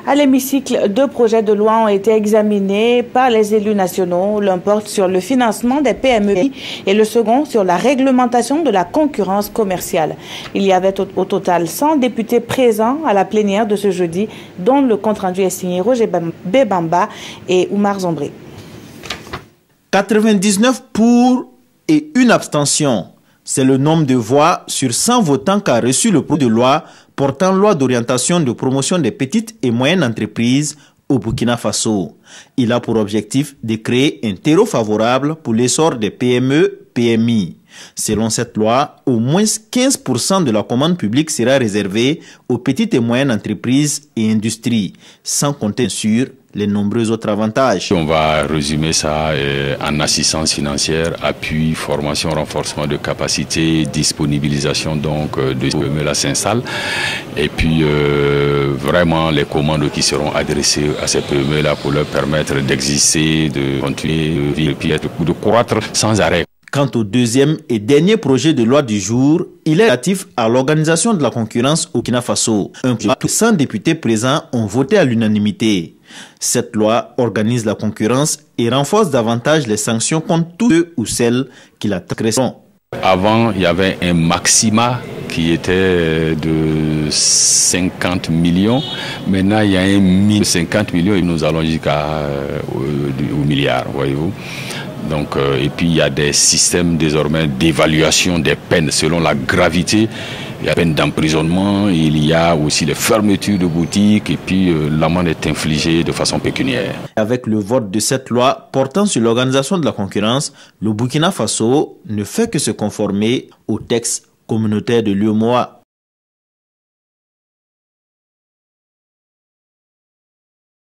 À l'hémicycle, 2 projets de loi ont été examinés par les élus nationaux. L'un porte sur le financement des PME et le second sur la réglementation de la concurrence commerciale. Il y avait au total 100 députés présents à la plénière de ce jeudi, dont le compte-rendu est signé Roger Bébamba et Oumar Zombré. 99 pour et 1 abstention. C'est le nombre de voix sur 100 votants qu'a reçu le projet de loi portant loi d'orientation de promotion des petites et moyennes entreprises au Burkina Faso. Il a pour objectif de créer un terreau favorable pour l'essor des PME-PMI. Selon cette loi, au moins 15% de la commande publique sera réservée aux petites et moyennes entreprises et industries, sans compter sur les nombreux autres avantages. On va résumer ça en assistance financière, appui, formation, renforcement de capacité, disponibilisation donc de PME là s'installe et puis vraiment les commandes qui seront adressées à ces PME là pour leur permettre d'exister, de continuer de vivre et de croître sans arrêt. Quant au deuxième et dernier projet de loi du jour, il est relatif à l'organisation de la concurrence au Burkina Faso. Un projet que 100 députés présents ont voté à l'unanimité. Cette loi organise la concurrence et renforce davantage les sanctions contre tous ceux ou celles qui la transgresseront. Avant, il y avait un maxima qui était de 50 millions. Maintenant, il y a un 50 millions et nous allons jusqu'au milliard, voyez-vous. Donc, et puis il y a des systèmes désormais d'évaluation des peines selon la gravité. Il y a peine d'emprisonnement, il y a aussi les fermetures de boutiques et puis l'amende est infligée de façon pécuniaire. Avec le vote de cette loi portant sur l'organisation de la concurrence, le Burkina Faso ne fait que se conformer au texte communautaire de l'UEMOA.